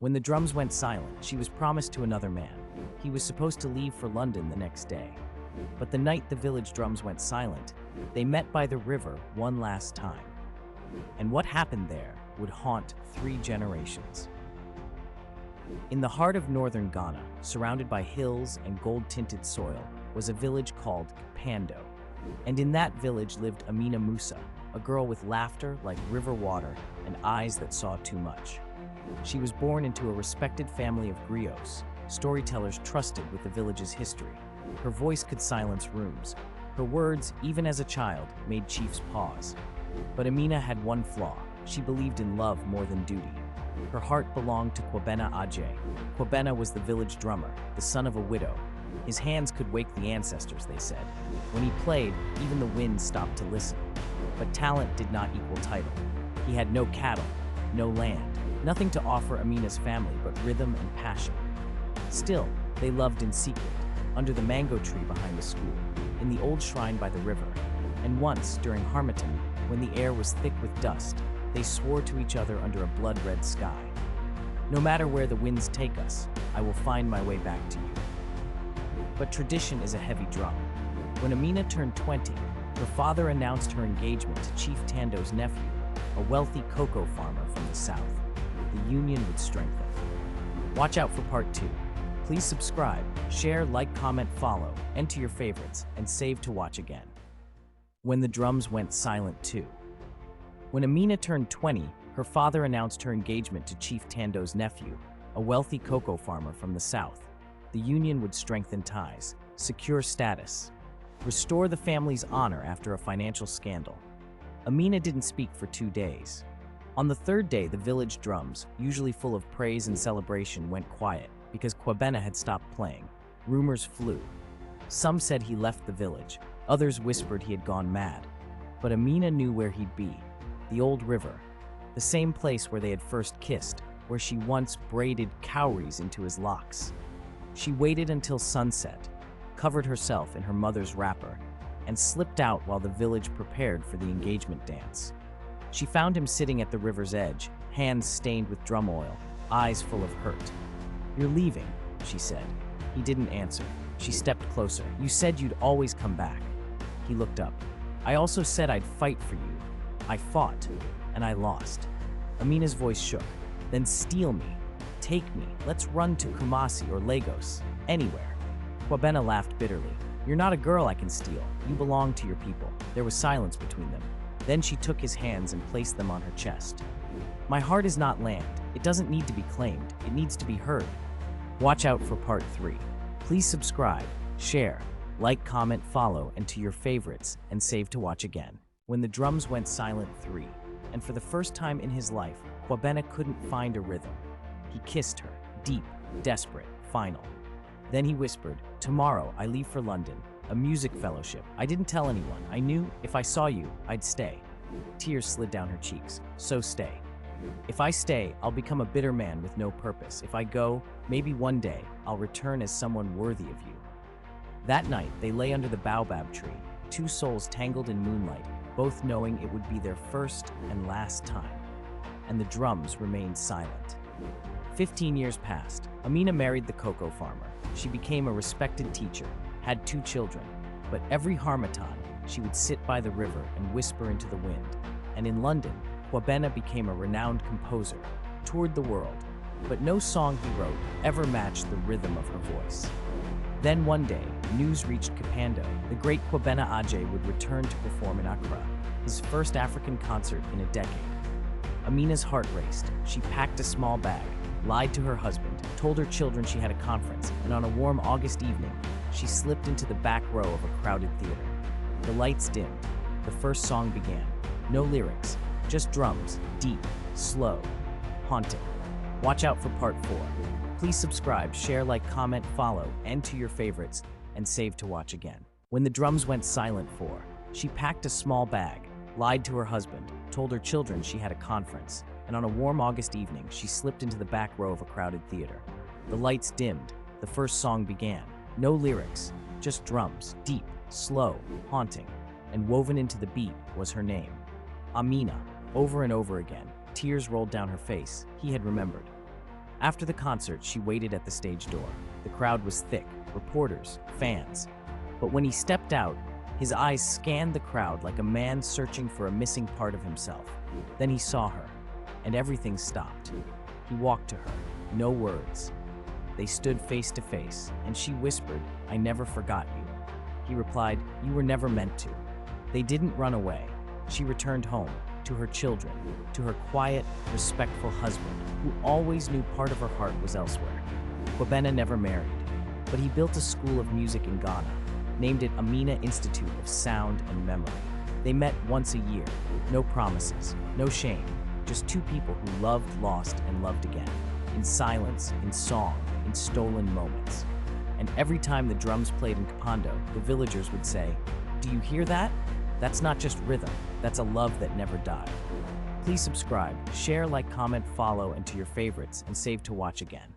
When the drums went silent, she was promised to another man. He was supposed to leave for London the next day. But the night the village drums went silent, they met by the river one last time. And what happened there would haunt 3 generations. In the heart of northern Ghana, surrounded by hills and gold-tinted soil, was a village called Kapando. And in that village lived Amina Musa, a girl with laughter like river water and eyes that saw too much. She was born into a respected family of griots, storytellers trusted with the village's history. Her voice could silence rooms. Her words, even as a child, made chiefs pause. But Amina had one flaw. She believed in love more than duty. Her heart belonged to Kwabena Aje. Kwabena was the village drummer, the son of a widow. His hands could wake the ancestors, they said. When he played, even the wind stopped to listen. But talent did not equal title. He had no cattle, no land, nothing to offer Amina's family but rhythm and passion. Still, they loved in secret, under the mango tree behind the school, in the old shrine by the river. And once, during Harmattan, when the air was thick with dust, they swore to each other under a blood-red sky. No matter where the winds take us, I will find my way back to you. But tradition is a heavy drum. When Amina turned 20, her father announced her engagement to Chief Tando's nephew, a wealthy cocoa farmer from the south. The union would strengthen. Watch out for part 2. Please subscribe, share, like, comment, follow, enter your favorites, and save to watch again. When the drums went silent too. When Amina turned 20, her father announced her engagement to Chief Tando's nephew, a wealthy cocoa farmer from the south. The union would strengthen ties, secure status, restore the family's honor after a financial scandal. Amina didn't speak for 2 days. On the 3rd day, the village drums, usually full of praise and celebration, went quiet because Kwabena had stopped playing. Rumors flew. Some said he left the village, others whispered he had gone mad. But Amina knew where he'd be, the old river, the same place where they had first kissed, where she once braided cowries into his locks. She waited until sunset, covered herself in her mother's wrapper, and slipped out while the village prepared for the engagement dance. She found him sitting at the river's edge, hands stained with drum oil, eyes full of hurt. "You're leaving," she said. He didn't answer. She stepped closer. "You said you'd always come back." He looked up. "I also said I'd fight for you. I fought, and I lost." Amina's voice shook. "Then steal me. Take me. Let's run to Kumasi or Lagos. Anywhere." Kwabena laughed bitterly. "You're not a girl I can steal. You belong to your people." There was silence between them. Then she took his hands and placed them on her chest. "My heart is not land. It doesn't need to be claimed. It needs to be heard." Watch out for part 3. Please subscribe, share, like, comment, follow, and to your favorites, and save to watch again. When the drums went silent 3, and for the first time in his life, Kwabena couldn't find a rhythm. He kissed her, deep, desperate, final. Then he whispered, "Tomorrow I leave for London, a music fellowship. I didn't tell anyone. I knew if I saw you, I'd stay." Tears slid down her cheeks. "So stay." "If I stay, I'll become a bitter man with no purpose. If I go, maybe one day, I'll return as someone worthy of you." That night, they lay under the baobab tree, 2 souls tangled in moonlight, both knowing it would be their first and last time. And the drums remained silent. 15 years passed. Amina married the cocoa farmer. She became a respected teacher, had 2 children. But every Harmattan, she would sit by the river and whisper into the wind. And in London, Kwabena became a renowned composer, toured the world, but no song he wrote ever matched the rhythm of her voice. Then one day, news reached Kapando. The great Kwabena Aje would return to perform in Accra, his first African concert in a decade. Amina's heart raced. She packed a small bag, lied to her husband, told her children she had a conference, and on a warm August evening, she slipped into the back row of a crowded theater. The lights dimmed. The first song began. No lyrics, just drums, deep, slow, haunting. Watch out for part 4. Please subscribe, share, like, comment, follow, and to your favorites, and save to watch again. When the drums went silent 4, she packed a small bag, lied to her husband, told her children she had a conference, and on a warm August evening, she slipped into the back row of a crowded theater. The lights dimmed. The first song began. No lyrics, just drums, deep, slow, haunting, and woven into the beat was her name. Amina. Over and over again, tears rolled down her face. He had remembered. After the concert, she waited at the stage door. The crowd was thick, reporters, fans. But when he stepped out, his eyes scanned the crowd like a man searching for a missing part of himself. Then he saw her, and everything stopped. He walked to her, no words. They stood face to face, and she whispered, "I never forgot you." He replied, "You were never meant to." They didn't run away. She returned home, to her children, to her quiet, respectful husband, who always knew part of her heart was elsewhere. Kwabena never married, but he built a school of music in Ghana, named it Amina Institute of Sound and Memory. They met once a year, no promises, no shame, just two people who loved, lost, and loved again, in silence, in song, in stolen moments. And every time the drums played in Kapando, the villagers would say, "Do you hear that? That's not just rhythm, that's a love that never died." Please subscribe, share, like, comment, follow, and to your favorites, and save to watch again.